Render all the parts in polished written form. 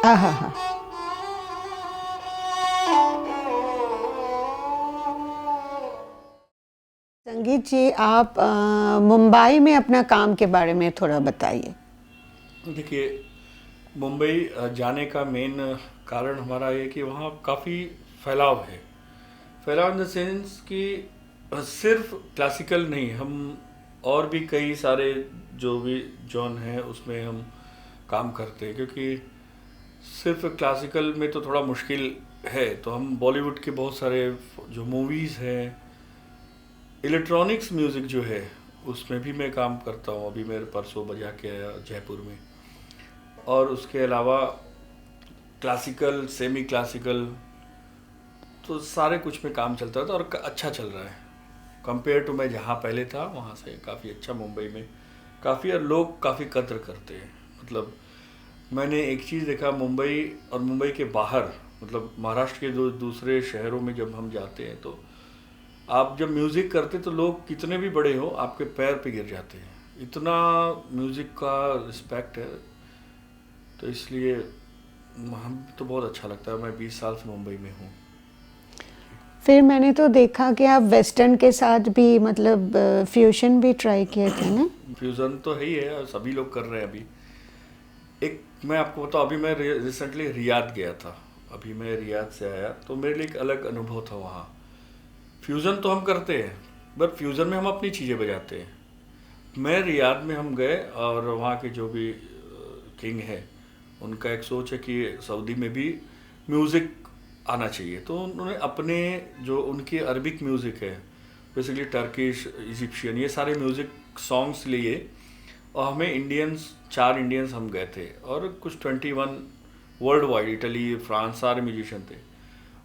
हाँ हाँ हाँ। संगीत जी, आप मुंबई में अपना काम के बारे में थोड़ा बताइए। देखिए, मुंबई जाने का मेन कारण हमारा ये कि वहाँ काफ़ी फैलाव है। फैलाव इन द सेंस कि सिर्फ क्लासिकल नहीं, हम और भी कई सारे जो भी जॉन हैं उसमें हम काम करते हैं, क्योंकि सिर्फ क्लासिकल में तो थोड़ा मुश्किल है। तो हम बॉलीवुड के बहुत सारे जो मूवीज़ हैं, इलेक्ट्रॉनिक्स म्यूज़िक जो है उसमें भी मैं काम करता हूँ। अभी मेरे परसों बजा के आया जयपुर में। और उसके अलावा क्लासिकल, सेमी क्लासिकल, तो सारे कुछ में काम चलता था और अच्छा चल रहा है। कंपेयर टू मैं जहाँ पहले था वहाँ से काफ़ी अच्छा मुंबई में काफ़ी, और लोग काफ़ी कद्र करते हैं। मतलब मैंने एक चीज़ देखा मुंबई और मुंबई के बाहर, मतलब महाराष्ट्र के जो दूसरे शहरों में जब हम जाते हैं तो आप जब म्यूज़िक करते तो लोग कितने भी बड़े हो आपके पैर पे गिर जाते हैं, इतना म्यूज़िक का रिस्पेक्ट है। तो इसलिए हम तो बहुत अच्छा लगता है। मैं 20 साल से मुंबई में हूँ। फिर मैंने तो देखा कि आप वेस्टर्न के साथ भी मतलब फ्यूजन भी ट्राई किए थे ना। फ्यूज़न तो है ही है और सभी लोग कर रहे हैं अभी। एक मैं आपको बताऊँ, अभी मैं रिसेंटली रियाद गया था। अभी मैं रियाद से आया तो मेरे लिए एक अलग अनुभव था वहाँ। फ्यूज़न तो हम करते हैं, बट फ्यूज़न में हम अपनी चीज़ें बजाते हैं। मैं रियाद में हम गए और वहाँ के जो भी किंग है उनका एक सोच है कि सऊदी में भी म्यूज़िक आना चाहिए। तो उन्होंने अपने जो उनकी अरबिक म्यूज़िक है, बेसिकली टर्किश, इजिप्शियन, ये सारे म्यूज़िक सॉन्ग्स लिए। और हमें इंडियंस, 4 इंडियंस हम गए थे और कुछ 21 वर्ल्ड वाइड, इटली, फ्रांस, सारे म्यूजिशियन थे।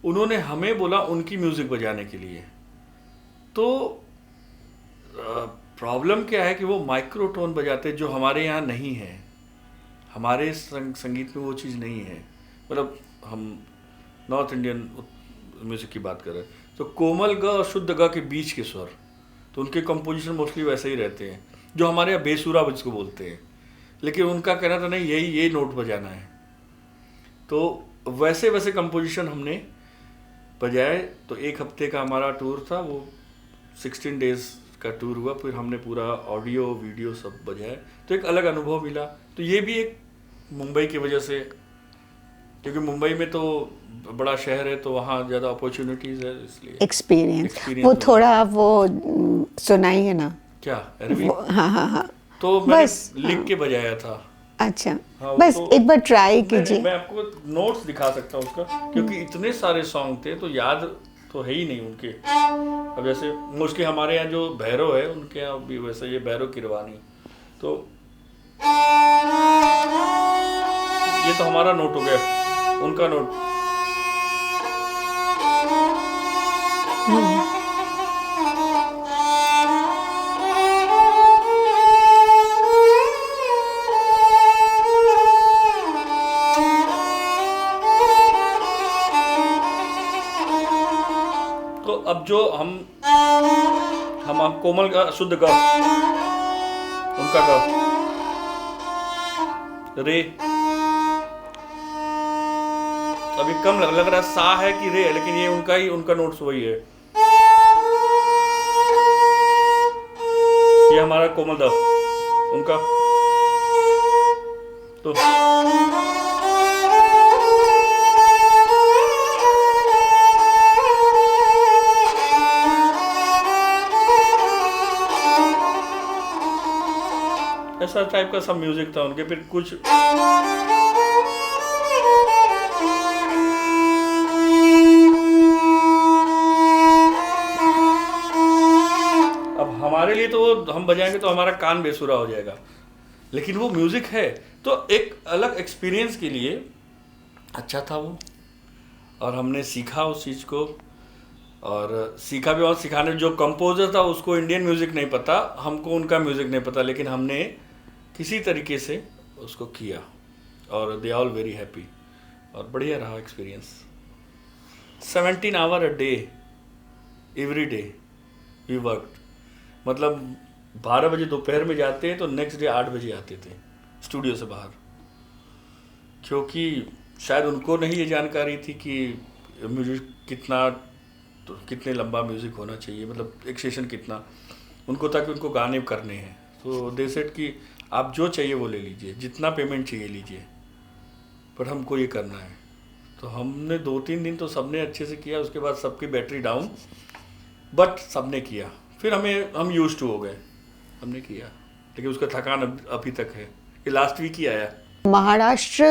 उन्होंने हमें बोला उनकी म्यूज़िक बजाने के लिए। तो प्रॉब्लम क्या है कि वो माइक्रोटोन बजाते जो हमारे यहाँ नहीं है। हमारे संगीत में वो चीज़ नहीं है। मतलब हम नॉर्थ इंडियन म्यूज़िक की बात कर रहे हैं तो कोमल ग और शुद्ध ग के बीच के स्वर, तो उनके कंपोजिशन मोस्टली वैसे ही रहते हैं जो हमारे यहाँ बेसुरा जिसको बोलते हैं। लेकिन उनका कहना था नहीं, यही ये नोट बजाना है। तो वैसे वैसे कंपोजिशन हमने बजाए। तो 1 हफ्ते का हमारा टूर था, वो 16 डेज का टूर हुआ। फिर हमने पूरा ऑडियो वीडियो सब बजाए, तो एक अलग अनुभव मिला। तो ये भी एक मुंबई की वजह से, क्योंकि मुंबई में तो बड़ा शहर है तो वहाँ ज़्यादा अपॉर्चुनिटीज़ है, इसलिए एक्सपीरियंस वो एक्सपीरियंस मिला। थोड़ा आप वो सुनाइए ना। क्या अरबी? हाँ हाँ हाँ। तो मैंने बस लिख के बजाया था। अच्छा, हाँ, वो बस तो एक बार ट्राई नहीं नहीं, कीजिए। मैं आपको नोट्स दिखा सकता हूँ उसका, क्योंकि इतने सारे सॉन्ग थे तो याद तो है ही नहीं उनके। अब जैसे मोस्टली हमारे यहाँ जो भैरव है उनके यहाँ भी वैसे, ये भैरव किरवानी, तो ये तो हमारा नोट हो गया, उनका नोट। तो अब जो हम कोमल का शुद्ध गा, उनका गा रे। अभी कम लग रहा है सा है कि रे है, लेकिन ये उनका ही, उनका नोट्स वही है। ये हमारा कोमल दा, उनका तो ऐसा टाइप का सब म्यूजिक था उनके। फिर कुछ अब हमारे लिए तो वो हम बजाएंगे तो हमारा कान बेसुरा हो जाएगा, लेकिन वो म्यूजिक है तो एक अलग एक्सपीरियंस के लिए अच्छा था वो। और हमने सीखा उस चीज़ को, और सीखा भी। और सिखाने जो कंपोजर था उसको इंडियन म्यूज़िक नहीं पता, हमको उनका म्यूज़िक नहीं पता, लेकिन हमने किसी तरीके से उसको किया और दे ऑल वेरी हैप्पी। और बढ़िया रहा experience. 17 hour a day, every day we worked. मतलब 12 बजे दोपहर में जाते हैं तो नेक्स्ट डे 8 बजे आते थे स्टूडियो से बाहर, क्योंकि शायद उनको नहीं ये जानकारी थी कि म्यूजिक कितना, तो कितने लंबा म्यूजिक होना चाहिए, मतलब एक सेशन कितना, उनको था कि उनको गाने करने हैं। तो दे सेड कि आप जो चाहिए वो ले लीजिए, जितना पेमेंट चाहिए लीजिए, पर हमको ये करना है। तो हमने 2-3 दिन तो सबने अच्छे से किया, उसके बाद सबकी बैटरी डाउन, बट सबने किया। फिर हम यूज टू हो गए, हमने किया, लेकिन उसका थकान अभी तक है। ये लास्ट वीक ही आया। महाराष्ट्र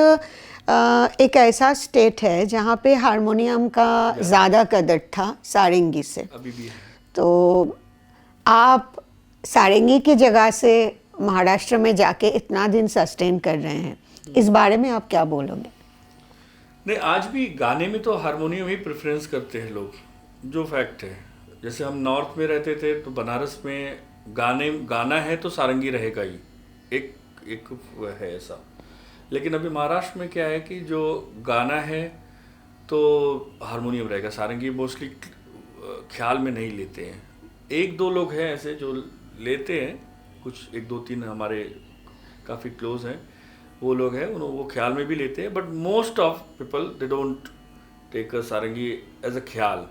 एक ऐसा स्टेट है जहाँ पे हारमोनियम का ज़्यादा कदर था सारंगी से। अभी भी है। तो आप सारंगी की जगह से महाराष्ट्र में जाके इतना दिन सस्टेन कर रहे हैं, इस बारे में आप क्या बोलोगे? नहीं, आज भी गाने में तो हारमोनियम ही प्रेफरेंस करते हैं लोग, जो फैक्ट है। जैसे हम नॉर्थ में रहते थे तो बनारस में गाना है तो सारंगी रहेगा ही, एक है ऐसा। लेकिन अभी महाराष्ट्र में क्या है कि जो गाना है तो हारमोनियम रहेगा, सारंगी मोस्टली ख्याल में नहीं लेते हैं। 1-2 लोग हैं ऐसे जो लेते हैं, कुछ 1-2-3 हमारे काफ़ी क्लोज हैं, वो लोग हैं, वो ख्याल में भी लेते हैं, but most of people they don't take a sarangi as a khayal.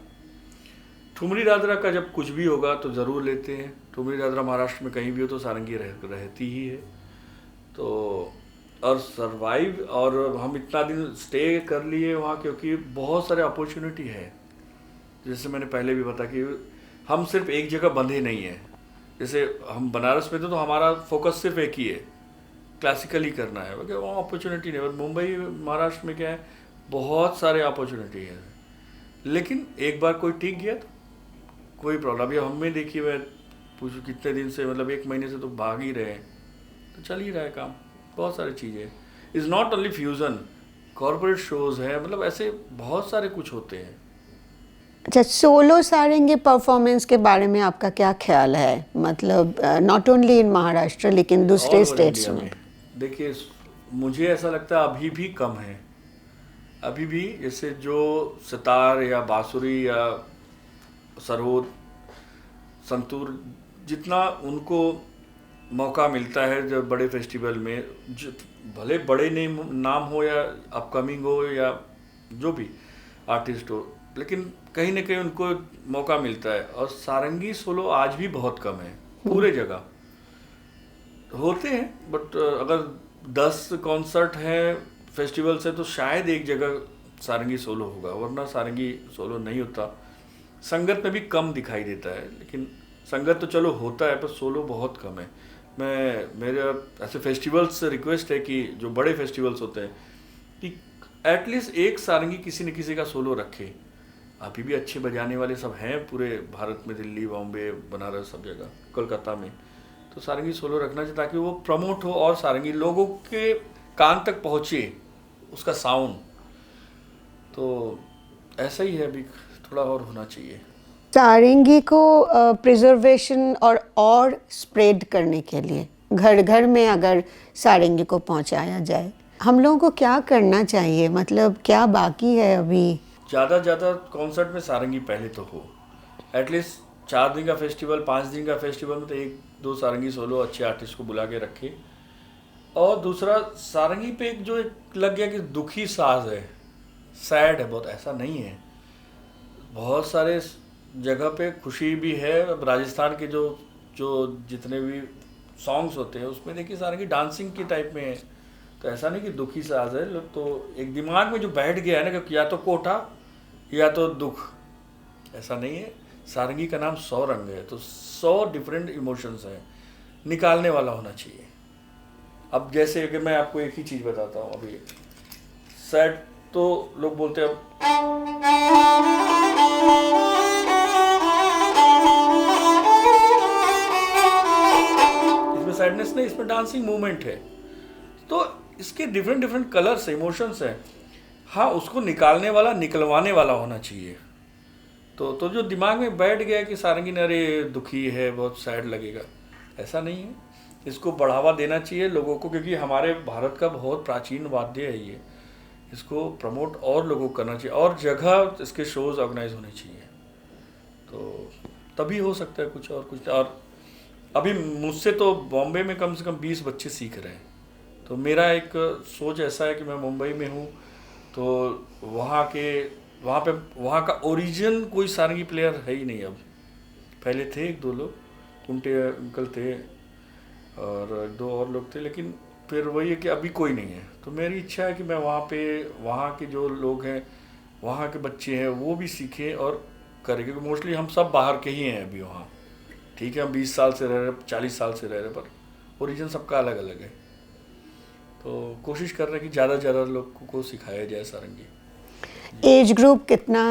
Thumri Dadra का जब कुछ भी होगा तो ज़रूर लेते हैं। ठुमरी दादरा महाराष्ट्र में कहीं भी हो तो सारंगी रहती ही है। तो और सरवाइव, और हम इतना दिन स्टे कर लिए वहाँ क्योंकि बहुत सारे अपॉर्चुनिटी है। जैसे मैंने पहले भी बताया कि हम सिर्फ एक जगह बंधे नहीं हैं। जैसे हम बनारस में थे तो हमारा फोकस सिर्फ एक ही है, क्लासिकल ही करना है, क्योंकि वहाँ अपॉर्चुनिटी नहीं। और मुंबई महाराष्ट्र में क्या है, बहुत सारे अपॉर्चुनिटी है। लेकिन एक बार कोई टिक गया तो कोई प्रॉब्लम। अभी हमें देखिए, मैं पूछूँ कितने दिन से, मतलब 1 महीने से तो भाग ही रहे हैं, तो चल ही रहा है काम। बहुत सारी चीज़ें, is not only fusion, corporate shows है, मतलब ऐसे बहुत सारे कुछ होते हैं। अच्छा, सोलो सारंगी परफॉर्मेंस के बारे में आपका क्या ख्याल है? मतलब नॉट ओनली इन महाराष्ट्र लेकिन दूसरे स्टेट्स में। देखिए, मुझे ऐसा लगता है अभी भी कम है। अभी भी जैसे जो सितार या बांसुरी या सरोद, संतूर, जितना उनको मौका मिलता है जब बड़े फेस्टिवल में, भले बड़े नाम हो या अपकमिंग हो या जो भी आर्टिस्ट हो, लेकिन कहीं ना कहीं उनको मौका मिलता है। और सारंगी सोलो आज भी बहुत कम है, पूरे जगह होते हैं, बट अगर 10 कॉन्सर्ट हैं फेस्टिवल से तो शायद एक जगह सारंगी सोलो होगा, वरना सारंगी सोलो नहीं होता। संगत में भी कम दिखाई देता है, लेकिन संगत तो चलो होता है, पर सोलो बहुत कम है। मेरे ऐसे फेस्टिवल्स से रिक्वेस्ट है कि जो बड़े फेस्टिवल्स होते हैं कि एटलीस्ट एक सारंगी किसी न किसी का सोलो रखे। अभी भी अच्छे बजाने वाले सब हैं पूरे भारत में, दिल्ली, बॉम्बे, बनारस, सब जगह, कोलकाता में। तो सारंगी सोलो रखना चाहिए ताकि वो प्रमोट हो और सारंगी लोगों के कान तक पहुँचे, उसका साउंड। तो ऐसा ही है, अभी थोड़ा और होना चाहिए। सारंगी को प्रिजर्वेशन और स्प्रेड करने के लिए घर घर में अगर सारंगी को पहुंचाया जाए, हम लोगों को क्या करना चाहिए? मतलब क्या बाकी है अभी? ज़्यादा कॉन्सर्ट में सारंगी पहले तो हो, एटलीस्ट 4 दिन का फेस्टिवल, 5 दिन का फेस्टिवल में तो 1-2 सारंगी सोलो अच्छे आर्टिस्ट को बुला के रखे। और दूसरा, सारंगी पे एक जो एक लग गया कि दुखी साज है, सैड है बहुत, ऐसा नहीं है। बहुत सारे जगह पे खुशी भी है। अब राजस्थान के जो जितने भी सॉन्ग्स होते हैं उसमें देखिए सारंगी डांसिंग की टाइप में है, तो ऐसा नहीं कि दुखी साज है। लोग तो एक दिमाग में जो बैठ गया है ना कि या तो कोठा या तो दुख, ऐसा नहीं है। सारंगी का नाम 100 रंग है, तो 100 डिफरेंट इमोशंस हैं, निकालने वाला होना चाहिए। अब जैसे कि मैं आपको एक ही चीज़ बताता हूँ, अभी सैड तो लोग बोलते हैं, इसमें सैडनेस नहीं, इसमें डांसिंग मूवमेंट है। तो इसके डिफरेंट कलर्स, इमोशंस हैं। हाँ, उसको निकालने वाला, निकलवाने वाला होना चाहिए। तो जो दिमाग में बैठ गया कि सारंगी ने अरे दुखी है, बहुत सैड लगेगा, ऐसा नहीं है। इसको बढ़ावा देना चाहिए लोगों को, क्योंकि हमारे भारत का बहुत प्राचीन वाद्य है ये। इसको प्रमोट और लोगों को करना चाहिए, और जगह इसके शोज़ ऑर्गेनाइज होने चाहिए, तो तभी हो सकता है कुछ और कुछ। और अभी मुझसे तो बॉम्बे में कम से कम 20 बच्चे सीख रहे हैं। तो मेरा एक सोच ऐसा है कि मैं मुंबई में हूँ तो वहाँ का ओरिजिन कोई सारंगी प्लेयर है ही नहीं अब। पहले थे एक दो लोग, कुंटे अंकल थे और दो और लोग थे, लेकिन फिर वही है कि अभी कोई नहीं है। तो मेरी इच्छा है कि मैं वहाँ के जो लोग हैं, वहाँ के बच्चे हैं, वो भी सीखें और करें, क्योंकि मोस्टली हम सब बाहर के ही हैं अभी वहाँ। ठीक है, हम 20 साल से रह रहे, 40 साल से रह रहे, पर ओरिजिन सबका अलग अलग है। तो कोशिश कर रहे हैं कि ज़्यादा से ज़्यादा लोग को सिखाया जाए सारंगी। एज ग्रुप कितना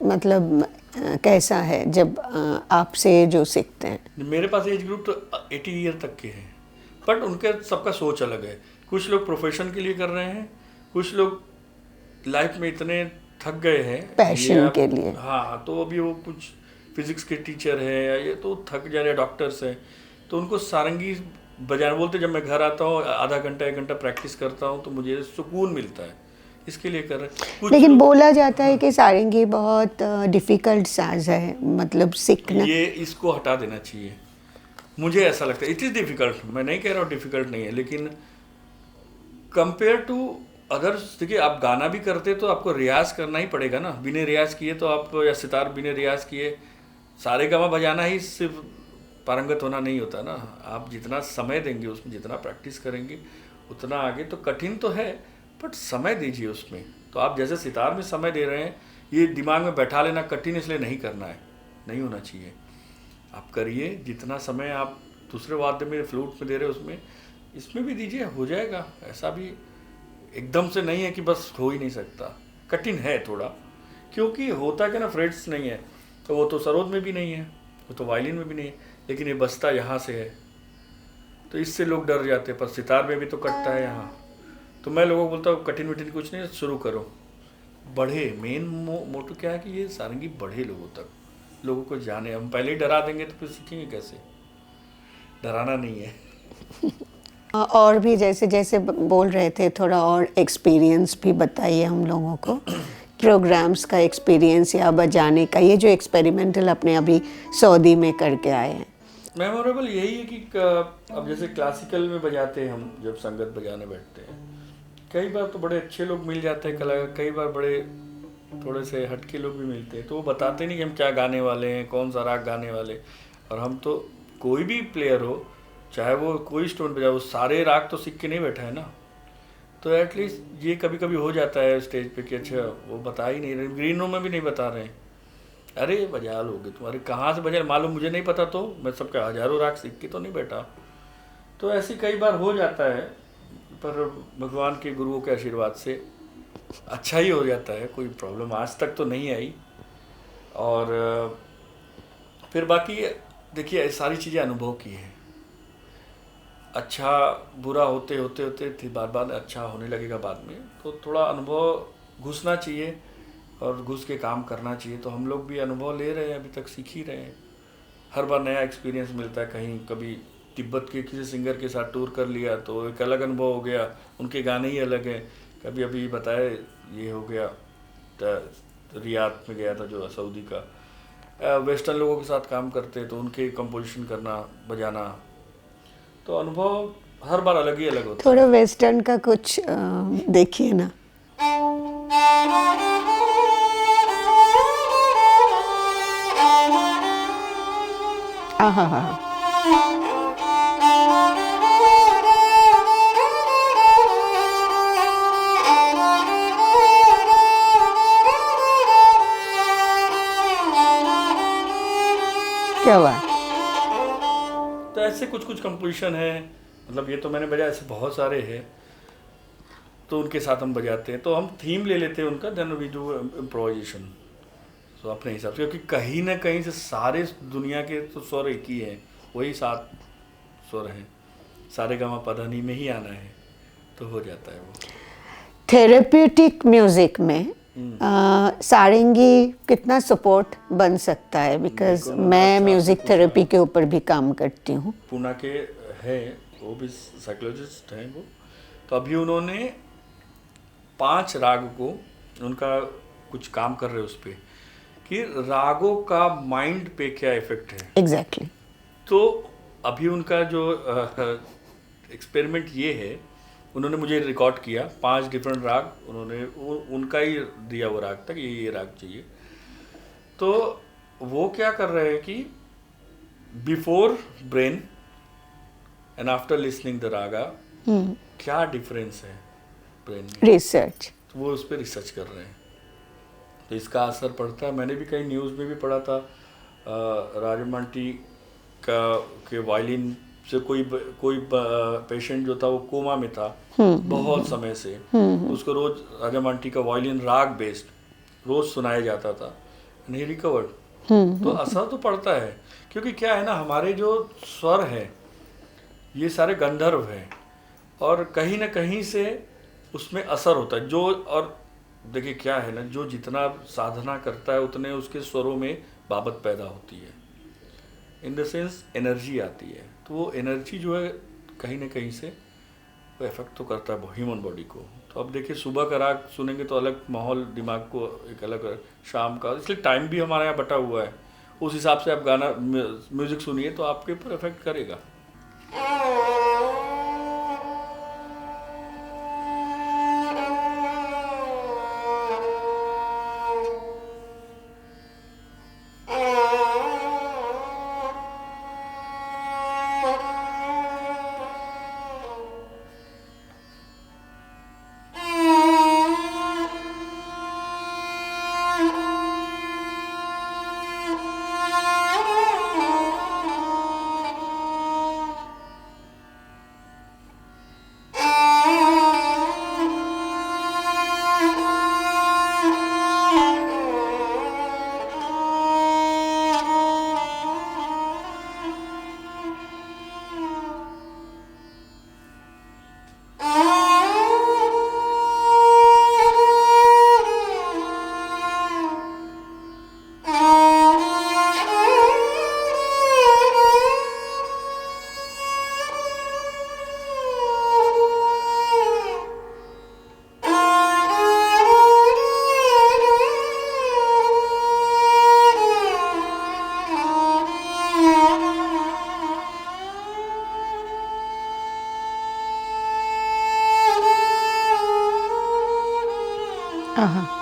मतलब कैसा है जब आपसे जो सीखते हैं? मेरे पास एज ग्रुप तो 80 ईयर तक के हैं, बट उनके सबका सोच अलग है। कुछ लोग प्रोफेशन के लिए कर रहे हैं, कुछ लोग लाइफ में इतने थक गए हैं पैशन के लिए। हाँ, तो अभी वो कुछ फिजिक्स के टीचर हैं या ये तो थक जा रहे हैं, डॉक्टर्स हैं, तो उनको सारंगी बजाना बोलते। जब मैं घर आता हूँ आधा घंटा 1 घंटा प्रैक्टिस करता हूँ तो मुझे सुकून मिलता है, इसके लिए कर रहे हैं। लेकिन बोला जाता है कि सारंगी बहुत डिफिकल्ट साज है, मतलब सीखना। ये इसको हटा देना चाहिए, मुझे ऐसा लगता है। इट इज़ डिफ़िकल्ट, मैं नहीं कह रहा हूँ डिफ़िकल्ट नहीं है, लेकिन कंपेयर टू अदर्स, देखिए आप गाना भी करते तो आपको रियाज करना ही पड़ेगा ना। बिना रियाज किए तो आप, या सितार बिना रियाज किए सारे गामा बजाना ही सिर्फ पारंगत होना नहीं होता ना। आप जितना समय देंगे उसमें, जितना प्रैक्टिस करेंगे उतना आगे। तो कठिन तो है, बट समय दीजिए उसमें। तो आप जैसे सितार में समय दे रहे हैं, ये दिमाग में बैठा लेना कठिन इसलिए नहीं करना है, नहीं होना चाहिए। आप करिए जितना समय आप दूसरे वाद्य में, फ्लूट में दे रहे हो उसमें, इसमें भी दीजिए, हो जाएगा। ऐसा भी एकदम से नहीं है कि बस हो ही नहीं सकता, कठिन है थोड़ा, क्योंकि होता क्या ना, फ्रेट्स नहीं है, तो वो तो सरोद में भी नहीं है, वो तो वायलिन में भी नहीं है, लेकिन ये बजता यहाँ से है, तो इससे लोग डर जाते हैं। पर सितार में भी तो कटता है यहाँ। तो मैं लोगों को बोलता हूँ कठिन विठिन कुछ नहीं, शुरू करो, बढ़े। मेन मोटो क्या है कि ये सारंगी बढ़े लोगों तक, लोगों को जाने। हम पहले ही डरा देंगे तो फिर सीखेंगे कैसे? डराना नहीं है। और भी जैसे जैसे बोल रहे थे, थोड़ा और एक्सपीरियंस भी बताइए हम लोगों को, प्रोग्राम्स का एक्सपीरियंस या बजाने का, ये जो एक्सपेरिमेंटल अपने अभी सऊदी में करके आए हैं। मेमोरेबल यही है कि अब जैसे क्लासिकल में बजाते हैं हम, जब संगत बजाने बैठते हैं, कई बार तो बड़े अच्छे लोग मिल जाते हैं कलाकार, कई बार बड़े थोड़े से हटके लोग भी मिलते हैं, तो वो बताते नहीं कि हम क्या गाने वाले हैं, कौन सा राग गाने वाले। और हम तो, कोई भी प्लेयर हो, चाहे वो कोई इंस्ट्रूमेंट बजाए, वो सारे राग तो सीख के नहीं बैठा है ना। तो एटलीस्ट ये कभी कभी हो जाता है स्टेज पे कि अच्छा वो बता ही नहीं रहे, ग्रीन रूम में भी नहीं बता रहे हैं, अरे बजा लोगे तुम्हारे, कहाँ से बजा मालूम, मुझे नहीं पता, तो मैं सबका हजारों राग सीख के तो नहीं बैठा। तो ऐसे कई बार हो जाता है, पर भगवान के गुरुओं के आशीर्वाद से अच्छा ही हो जाता है, कोई प्रॉब्लम आज तक तो नहीं आई। और फिर बाकी देखिए, सारी चीज़ें अनुभव की हैं। अच्छा बुरा होते होते होते फिर बार बार अच्छा होने लगेगा बाद में, तो थोड़ा अनुभव घुसना चाहिए और घुस के काम करना चाहिए। तो हम लोग भी अनुभव ले रहे हैं, अभी तक सीख ही रहे हैं, हर बार नया एक्सपीरियंस मिलता है। कहीं कभी तिब्बत के किसी सिंगर के साथ टूर कर लिया तो एक अलग अनुभव हो गया, उनके गाने ही अलग हैं। कभी अभी बताए ये हो गया, तो रियाद में गया था जो सऊदी का, वेस्टर्न लोगों के साथ काम करते तो उनके कंपोजिशन करना, बजाना, तो अनुभव हर बार अलग ही अलग होता है। थोड़ा वेस्टर्न का कुछ देखिए ना। आहा, क्या बात। तो ऐसे कुछ कुछ कंपोजिशन है, मतलब ये तो मैंने बजाया, ऐसे बहुत सारे हैं, तो उनके साथ हम बजाते हैं। तो हम थीम ले लेते हैं उनका, देन वी डू इम्प्रोवाइजेशन, तो अपने हिसाब से, क्योंकि कहीं ना कहीं से सारे दुनिया के तो स्वर एक ही हैं, वही 7 स्वर हैं, सारे गामा पधानी में ही आना है, तो हो जाता है वो। थेरेप्यूटिक म्यूजिक में सारंगी कितना सपोर्ट बन सकता है? बिकॉज मैं म्यूजिक थेरेपी के ऊपर भी काम करती हूँ। पुणे के हैं, वो भी साइकोलॉजिस्ट हैं वो, तो अभी उन्होंने 5 राग को, उनका कुछ काम कर रहे हैं उस पर, कि रागों का माइंड पे क्या इफेक्ट है। एग्जैक्टली। तो अभी उनका जो एक्सपेरिमेंट ये है उन्होंने मुझे रिकॉर्ड किया 5 डिफरेंट राग, उन्होंने उनका ही दिया वो राग तक, ये राग चाहिए। तो वो क्या कर रहे हैं कि before brain and after listening the raga क्या डिफरेंस है ब्रेन में, रिसर्च, तो वो उस पर रिसर्च कर रहे हैं। तो इसका असर पड़ता है। मैंने भी कई न्यूज़ में भी पढ़ा था, राजमंटी का के वायलिन से कोई पेशेंट जो था वो कोमा में था बहुत समय से, उसको रोज राजमंटी का वायलिन राग बेस्ड रोज सुनाया जाता था एंड ही रिकवर्ड। तो असर तो पड़ता है, क्योंकि क्या है ना, हमारे जो स्वर है ये सारे गंधर्व हैं और कहीं ना कहीं से उसमें असर होता है। जो और देखिए क्या है ना, जो जितना साधना करता है उतने उसके स्वरों में बाबत पैदा होती है, इन द सेंस एनर्जी आती है। तो वो एनर्जी जो है कहीं ना कहीं से वो इफेक्ट तो करता है ह्यूमन बॉडी को। तो अब देखिए सुबह का राग सुनेंगे तो अलग माहौल दिमाग को एक अलग, शाम का, इसलिए टाइम भी हमारे यहाँ बटा हुआ है, उस हिसाब से आप गाना म्यूजिक सुनिए तो आपके ऊपर इफेक्ट करेगा। हाँ।